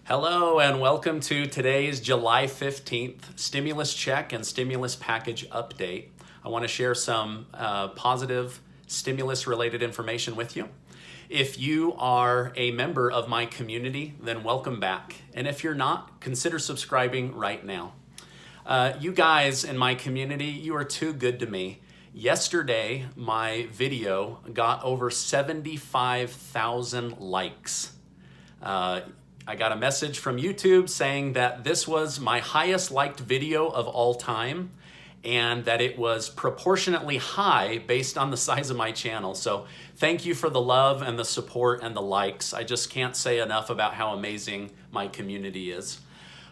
Hello and welcome to today's July 15th stimulus check and stimulus package update. I want to share some positive stimulus related information with you. If you are a member of my community, then welcome back. And if you're not, consider subscribing right now. You guys in my community, you are too good to me. Yesterday, my video got over 75,000 likes. I got a message from YouTube saying that this was my highest liked video of all time and that it was proportionately high based on the size of my channel. So thank you for the love and the support and the likes. I just can't say enough about how amazing my community is.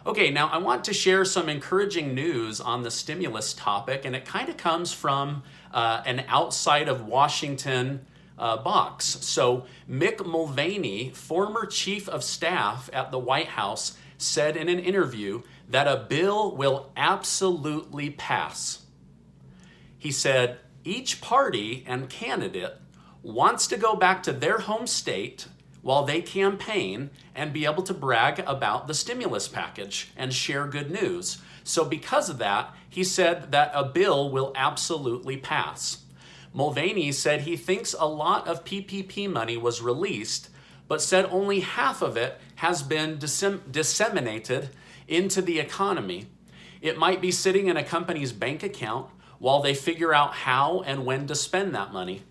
Okay, now I want to share some encouraging news on the stimulus topic, and it kind of comes from an outside of Washington box. So Mick Mulvaney, former chief of staff at the White House, said in an interview that a bill will absolutely pass. He said, each party and candidate wants to go back to their home state while they campaign and be able to brag about the stimulus package and share good news. So because of that, he said that a bill will absolutely pass. Mulvaney said he thinks a lot of PPP money was released, but said only half of it has been disseminated into the economy. It might be sitting in a company's bank account while they figure out how and when to spend that money.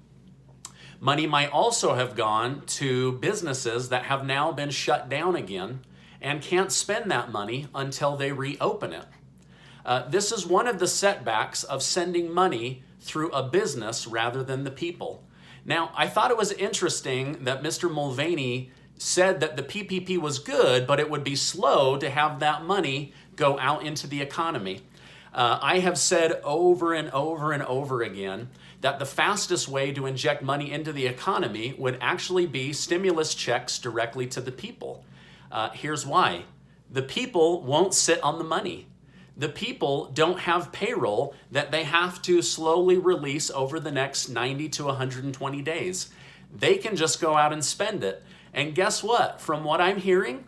Money might also have gone to businesses that have now been shut down again and can't spend that money until they reopen it. This is one of the setbacks of sending money through a business rather than the people. Now, I thought it was interesting that Mr. Mulvaney said that the PPP was good, but it would be slow to have that money go out into the economy. I have said over and over and over again that the fastest way to inject money into the economy would actually be stimulus checks directly to the people. Here's why. The people won't sit on the money. The people don't have payroll that they have to slowly release over the next 90 to 120 days. They can just go out and spend it. And guess what? From what I'm hearing,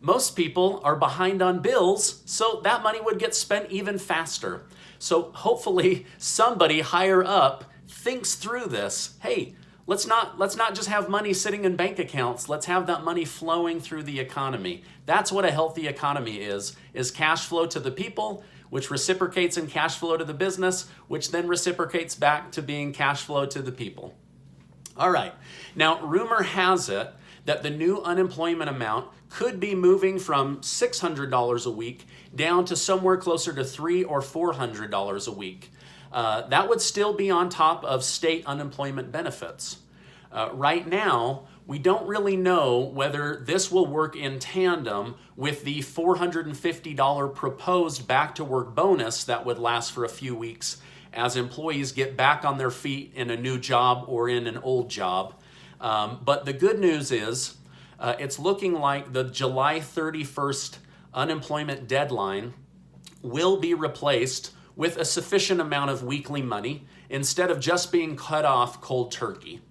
most people are behind on bills, so that money would get spent even faster. So hopefully somebody higher up thinks through this. Hey, let's not just have money sitting in bank accounts. Let's have that money flowing through the economy. That's what a healthy economy is cash flow to the people, which reciprocates in cash flow to the business, which then reciprocates back to being cash flow to the people. All right. Now, rumor has it that the new unemployment amount could be moving from $600 a week down to somewhere closer to $300 or $400 a week. That would still be on top of state unemployment benefits. Right now, we don't really know whether this will work in tandem with the $450 proposed back to work bonus that would last for a few weeks as employees get back on their feet in a new job or in an old job. But the good news is it's looking like the July 31st unemployment deadline will be replaced with a sufficient amount of weekly money instead of just being cut off cold turkey.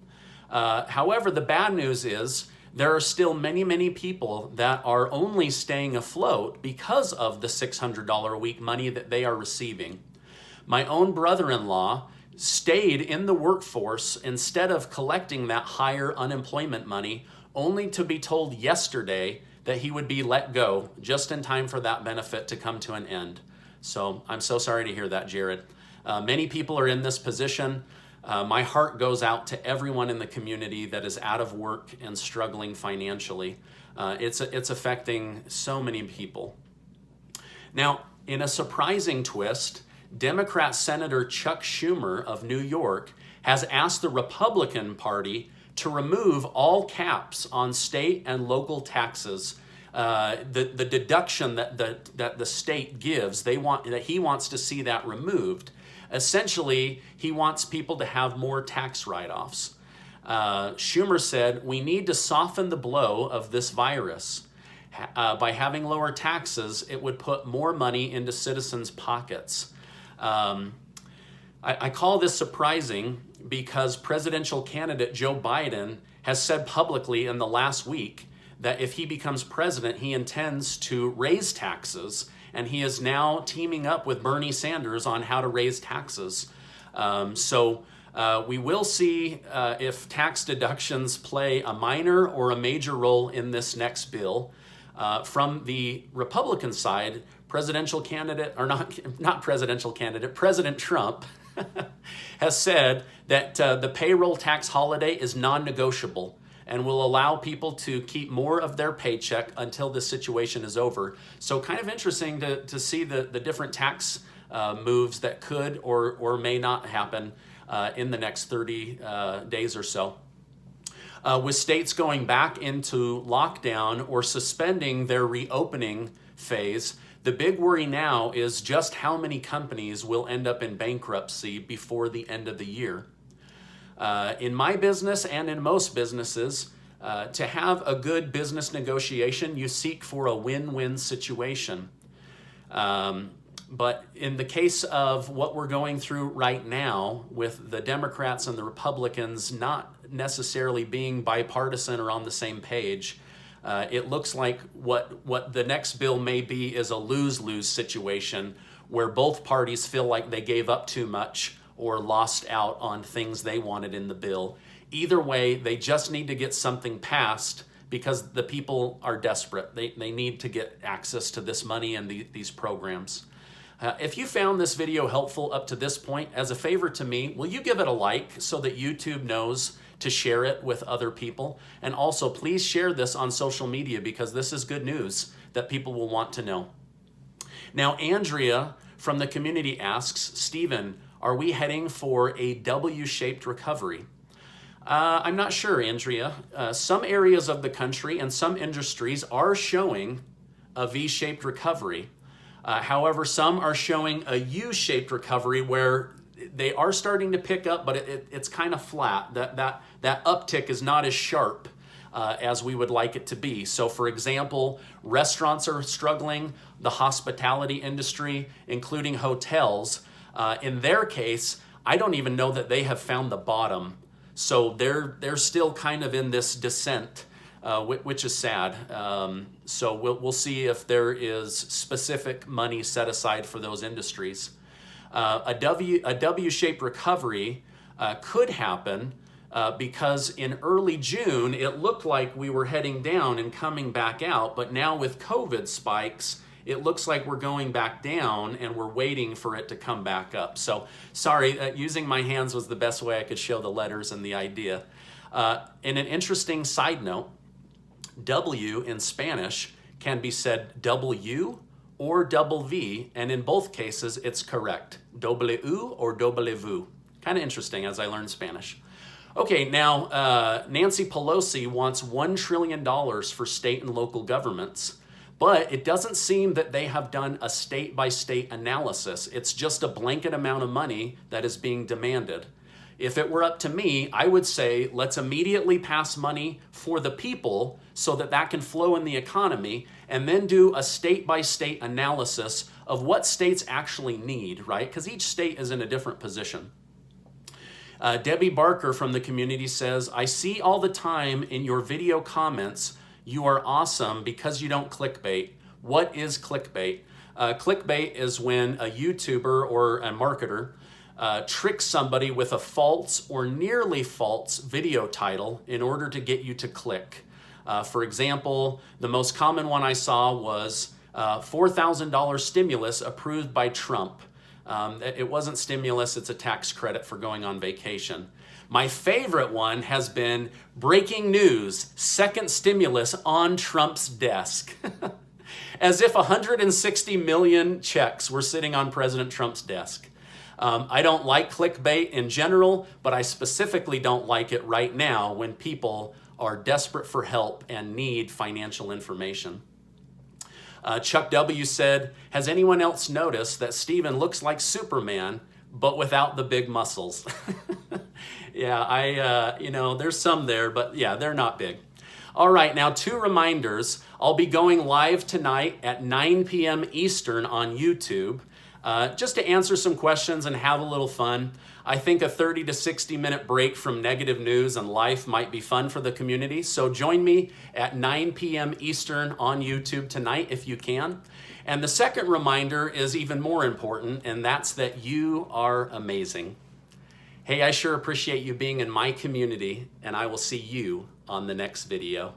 However, the bad news is there are still many, many people that are only staying afloat because of the $600 a week money that they are receiving. My own brother-in-law stayed in the workforce instead of collecting that higher unemployment money, only to be told yesterday that he would be let go just in time for that benefit to come to an end. So I'm so sorry to hear that, Jared. Many people are in this position. My heart goes out to everyone in the community that is out of work and struggling financially. It's affecting so many people. Now, in a surprising twist, Democrat Senator Chuck Schumer of New York has asked the Republican Party to remove all caps on state and local taxes. The deduction that the state gives, he wants to see that removed. Essentially, he wants people to have more tax write-offs. Schumer said, we need to soften the blow of this virus. By having lower taxes, it would put more money into citizens' pockets. I call this surprising because presidential candidate Joe Biden has said publicly in the last week that if he becomes president, he intends to raise taxes, and he is now teaming up with Bernie Sanders on how to raise taxes. We will see if tax deductions play a minor or a major role in this next bill. From the Republican side, President Trump has said that the payroll tax holiday is non-negotiable and will allow people to keep more of their paycheck until this situation is over. So kind of interesting to see the different tax moves that could or may not happen in the next 30 days or so. With states going back into lockdown or suspending their reopening phase, the big worry now is just how many companies will end up in bankruptcy before the end of the year. In my business and in most businesses, to have a good business negotiation, you seek for a win-win situation. But in the case of what we're going through right now, with the Democrats and the Republicans not necessarily being bipartisan or on the same page, it looks like what the next bill may be is a lose-lose situation where both parties feel like they gave up too much or lost out on things they wanted in the bill. Either way, they just need to get something passed because the people are desperate. They need to get access to this money and these programs. If you found this video helpful up to this point, as a favor to me, will you give it a like so that YouTube knows to share it with other people? And also, please share this on social media because this is good news that people will want to know. Now, Andrea from the community asks, Stephen, are we heading for a W-shaped recovery? I'm not sure, Andrea. Some areas of the country and some industries are showing a V-shaped recovery. However, some are showing a U-shaped recovery where they are starting to pick up, but it's kind of flat. That uptick is not as sharp as we would like it to be. So for example, restaurants are struggling, the hospitality industry, including hotels. In their case, I don't even know that they have found the bottom. So they're still kind of in this descent, which is sad. So we'll see if there is specific money set aside for those industries. A W-shaped recovery could happen because in early June, it looked like we were heading down and coming back out, but now with COVID spikes, it looks like we're going back down and we're waiting for it to come back up. So sorry, using my hands was the best way I could show the letters and the idea. In an interesting side note, W in Spanish can be said W or double V, and in both cases it's correct. W or W. Kind of interesting as I learned Spanish. Okay, now Nancy Pelosi wants $1 trillion for state and local governments, but it doesn't seem that they have done a state-by-state analysis. It's just a blanket amount of money that is being demanded. If it were up to me, I would say let's immediately pass money for the people so that can flow in the economy, and then do a state-by-state analysis of what states actually need, right? Because each state is in a different position. Debbie Barker from the community says, I see all the time in your video comments, you are awesome because you don't clickbait. What is clickbait? Clickbait is when a YouTuber or a marketer tricks somebody with a false or nearly false video title in order to get you to click. For example, the most common one I saw was $4,000 stimulus approved by Trump. It wasn't stimulus, it's a tax credit for going on vacation. My favorite one has been breaking news, second stimulus on Trump's desk. As if 160 million checks were sitting on President Trump's desk. I don't like clickbait in general, but I specifically don't like it right now when people are desperate for help and need financial information. Chuck W. said, has anyone else noticed that Stephen looks like Superman, but without the big muscles? Yeah, there's some there, but yeah, they're not big. All right, now 2 reminders. I'll be going live tonight at 9 p.m. Eastern on YouTube. just to answer some questions and have a little fun. I think a 30 to 60 minute break from negative news and life might be fun for the community. So join me at 9 p.m. Eastern on YouTube tonight if you can. And the second reminder is even more important, and that's that you are amazing. Hey, I sure appreciate you being in my community, and I will see you on the next video.